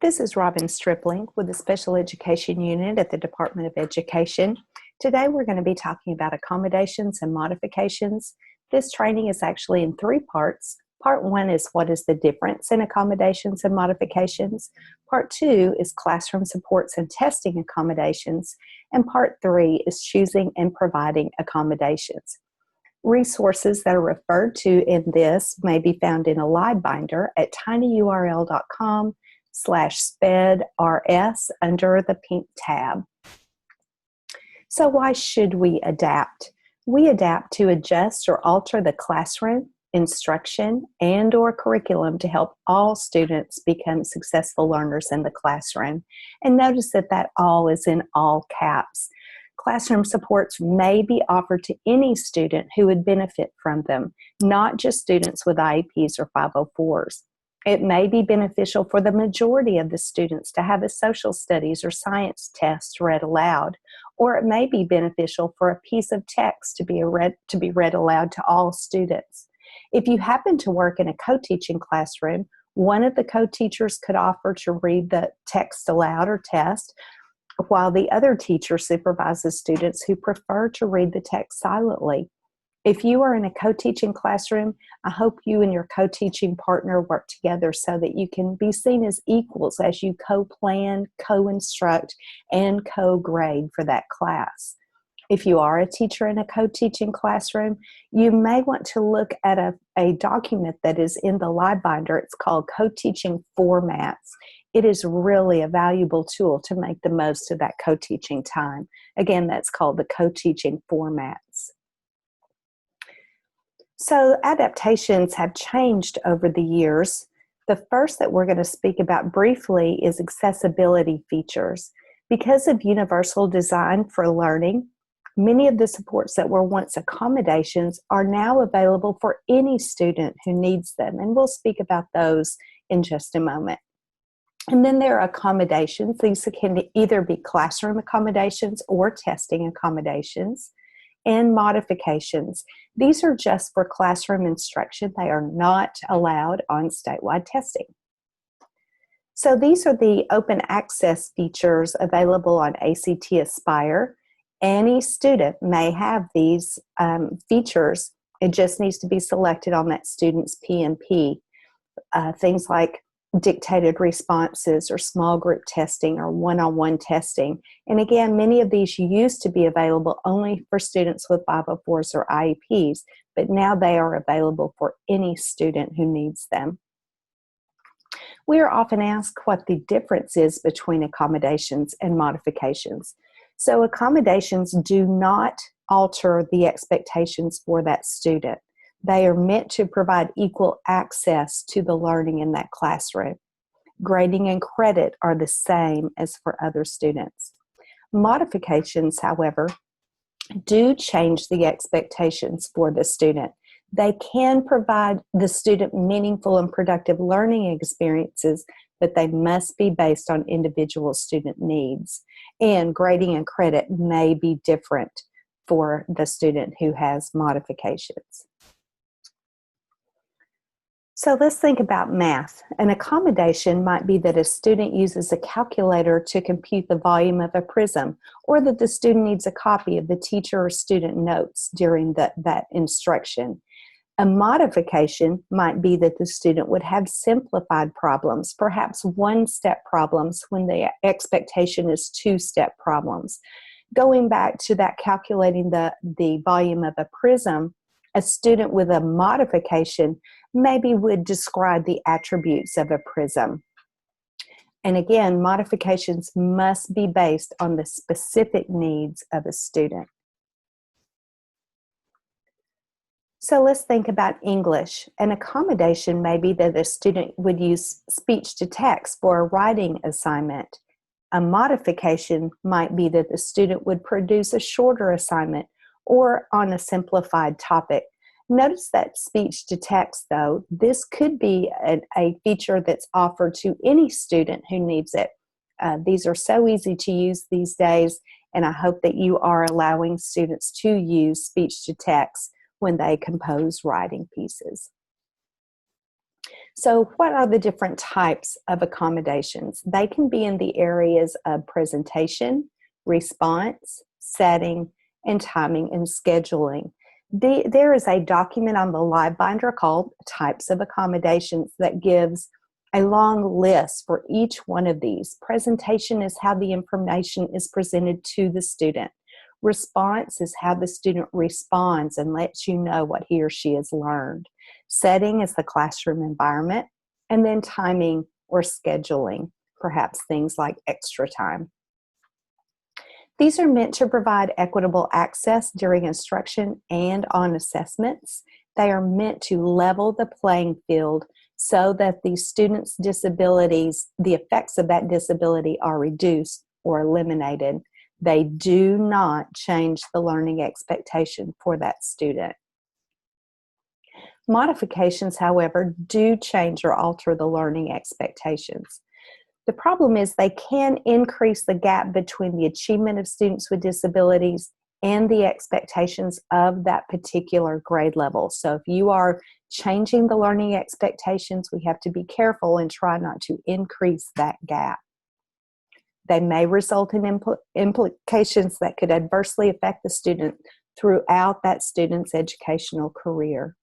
This is Robin Stripling with the Special Education Unit at the Department of Education. Today we're going to be talking about accommodations and modifications. This training is actually in 3 parts. Part 1 is what is the difference in accommodations and modifications. Part 2 is classroom supports and testing accommodations. And Part 3 is choosing and providing accommodations. Resources that are referred to in this may be found in a live binder at tinyurl.com/spedrs under the pink tab. So why should we adapt? We adapt to adjust or alter the classroom, instruction, and/or curriculum to help all students become successful learners in the classroom. And notice that all is in all caps. Classroom supports may be offered to any student who would benefit from them, not just students with IEPs or 504s. It may be beneficial for the majority of the students to have a social studies or science test read aloud, or it may be beneficial for a piece of text to be read aloud to all students. If you happen to work in a co-teaching classroom, one of the co-teachers could offer to read the text aloud or test, while the other teacher supervises students who prefer to read the text silently. If you are in a co-teaching classroom, I hope you and your co-teaching partner work together so that you can be seen as equals as you co-plan, co-instruct, and co-grade for that class. If you are a teacher in a co-teaching classroom, you may want to look at a document that is in the live binder. It's called Co-Teaching Formats. It is really a valuable tool to make the most of that co-teaching time. Again, that's called the Co-Teaching Formats. So adaptations have changed over the years. The first that we're going to speak about briefly is accessibility features. Because of universal design for learning, many of the supports that were once accommodations are now available for any student who needs them, and we'll speak about those in just a moment. And then there are accommodations. These can either be classroom accommodations or testing accommodations. And modifications. These are just for classroom instruction. They are not allowed on statewide testing. So these are the open access features available on ACT Aspire. Any student may have these features. It just needs to be selected on that student's PMP. Things like dictated responses or small group testing or one-on-one testing. And again, many of these used to be available only for students with 504s or IEPs, but now they are available for any student who needs them. We are often asked what the difference is between accommodations and modifications. So accommodations do not alter the expectations for that student. They are meant to provide equal access to the learning in that classroom. Grading and credit are the same as for other students. Modifications, however, do change the expectations for the student. They can provide the student meaningful and productive learning experiences, but they must be based on individual student needs. And grading and credit may be different for the student who has modifications. So let's think about math. An accommodation might be that a student uses a calculator to compute the volume of a prism, or that the student needs a copy of the teacher or student notes during that instruction. A modification might be that the student would have simplified problems, perhaps one-step problems when the expectation is 2-step problems. Going back to that calculating the volume of a prism, a student with a modification maybe would describe the attributes of a prism. And again, modifications must be based on the specific needs of a student. So let's think about English. An accommodation may be that a student would use speech to text for a writing assignment. A modification might be that the student would produce a shorter assignment or on a simplified topic. Notice that speech to text, though, this could be a feature that's offered to any student who needs it. These are so easy to use these days, and I hope that you are allowing students to use speech to text when they compose writing pieces. So, what are the different types of accommodations? They can be in the areas of presentation, response, setting, and timing and scheduling. There is a document on the live binder called Types of Accommodations that gives a long list for each one of these. Presentation is how the information is presented to the student. Response is how the student responds and lets you know what he or she has learned. Setting is the classroom environment, and then timing or scheduling, perhaps things like extra time. These are meant to provide equitable access during instruction and on assessments. They are meant to level the playing field so that the students' disabilities, the effects of that disability are reduced or eliminated. They do not change the learning expectation for that student. Modifications, however, do change or alter the learning expectations. The problem is they can increase the gap between the achievement of students with disabilities and the expectations of that particular grade level. So if you are changing the learning expectations, we have to be careful and try not to increase that gap. They may result in implications that could adversely affect the student throughout that student's educational career.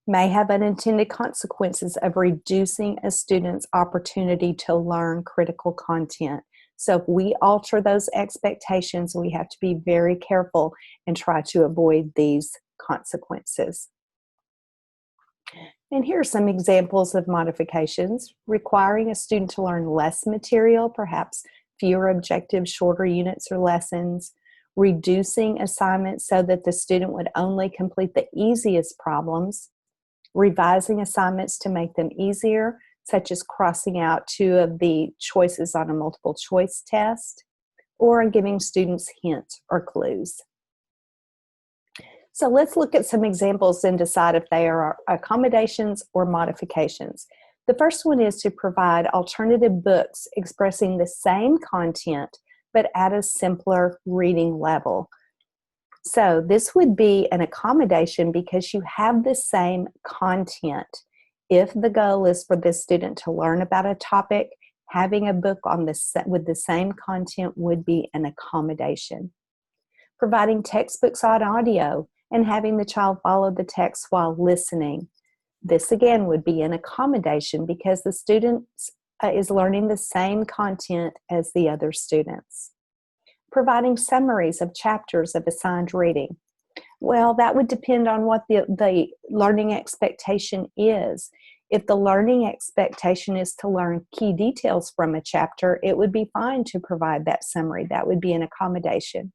May have unintended consequences of reducing a student's opportunity to learn critical content. So if we alter those expectations, we have to be very careful and try to avoid these consequences. And here are some examples of modifications: requiring a student to learn less material, perhaps fewer objectives, shorter units or lessons; reducing assignments so that the student would only complete the easiest problems; revising assignments to make them easier, such as crossing out 2 of the choices on a multiple choice test, or giving students hints or clues. So let's look at some examples and decide if they are accommodations or modifications. The first one is to provide alternative books expressing the same content but at a simpler reading level. So this would be an accommodation because you have the same content. If the goal is for this student to learn about a topic, having a book with the same content would be an accommodation. Providing textbooks on audio and having the child follow the text while listening. This again would be an accommodation because the student is learning the same content as the other students. Providing summaries of chapters of assigned reading. Well, that would depend on what the learning expectation is. If the learning expectation is to learn key details from a chapter, it would be fine to provide that summary. That would be an accommodation.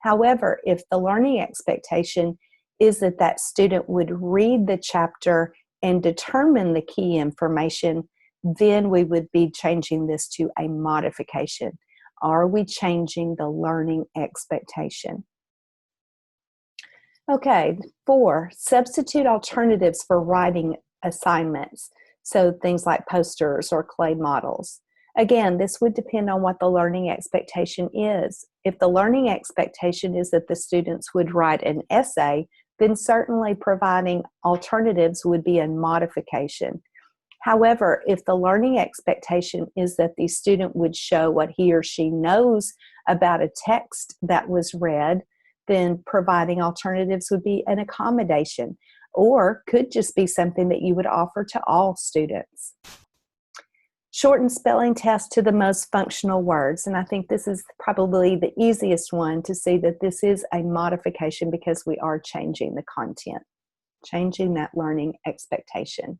However, if the learning expectation is that that student would read the chapter and determine the key information, then we would be changing this to a modification. Are we changing the learning expectation? Okay, 4, substitute alternatives for writing assignments. So things like posters or clay models. Again, this would depend on what the learning expectation is. If the learning expectation is that the students would write an essay, then certainly providing alternatives would be a modification. However, if the learning expectation is that the student would show what he or she knows about a text that was read, then providing alternatives would be an accommodation, or could just be something that you would offer to all students. Shorten spelling tests to the most functional words, and I think this is probably the easiest one to see that this is a modification because we are changing the content, changing that learning expectation.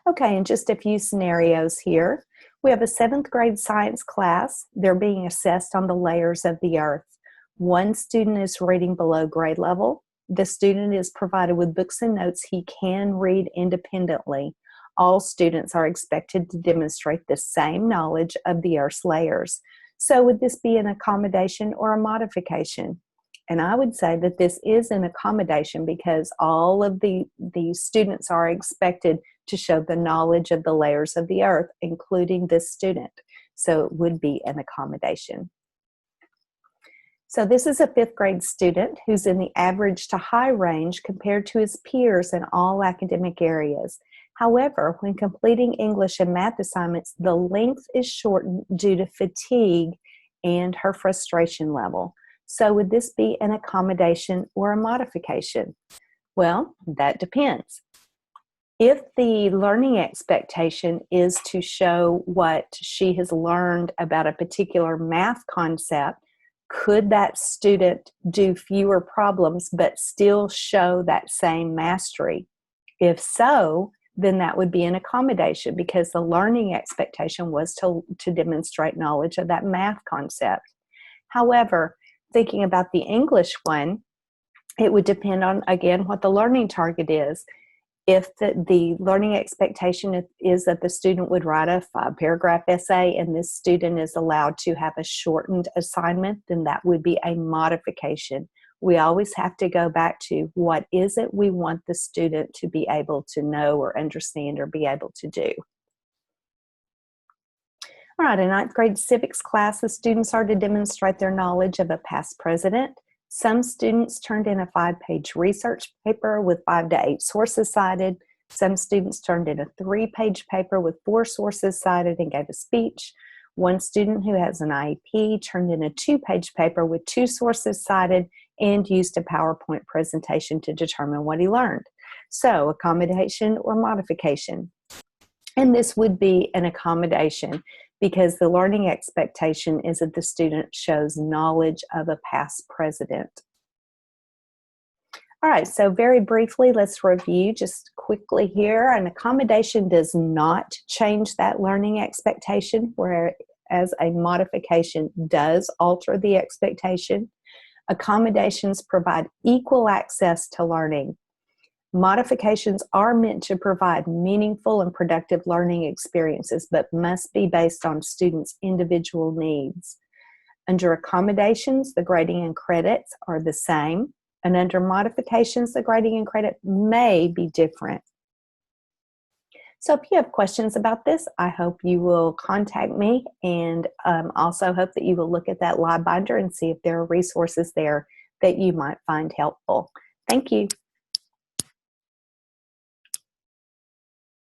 Okay, and just a few scenarios here. We have a 7th grade science class. They're being assessed on the layers of the earth. One student is reading below grade level. The student is provided with books and notes he can read independently. All students are expected to demonstrate the same knowledge of the earth's layers. So would this be an accommodation or a modification? And I would say that this is an accommodation because all of the students are expected to show the knowledge of the layers of the earth, including this student. So it would be an accommodation. So this is a 5th grade student who's in the average to high range compared to his peers in all academic areas. However, when completing English and math assignments, the length is shortened due to fatigue and her frustration level. So would this be an accommodation or a modification? Well, that depends. If the learning expectation is to show what she has learned about a particular math concept, could that student do fewer problems but still show that same mastery? If so, then that would be an accommodation because the learning expectation was to demonstrate knowledge of that math concept. However, thinking about the English one, it would depend on, again, what the learning target is. If the learning expectation is that the student would write a 5-paragraph essay and this student is allowed to have a shortened assignment, then that would be a modification. We always have to go back to what is it we want the student to be able to know or understand or be able to do. All right, in 9th grade civics class, the students are to demonstrate their knowledge of a past president. Some students turned in a 5-page research paper with 5 to 8 sources cited. Some students turned in a 3-page paper with 4 sources cited and gave a speech. One student who has an IEP turned in a 2-page paper with 2 sources cited and used a PowerPoint presentation to determine what he learned. So, accommodation or modification? And this would be an accommodation because the learning expectation is that the student shows knowledge of a past president. All right, so very briefly, let's review just quickly here. An accommodation does not change that learning expectation, whereas a modification does alter the expectation. Accommodations provide equal access to learning. Modifications are meant to provide meaningful and productive learning experiences, but must be based on students' individual needs. Under accommodations, the grading and credits are the same, and under modifications, the grading and credit may be different. So if you have questions about this, I hope you will contact me, and also hope that you will look at that live binder and see if there are resources there that you might find helpful. Thank you.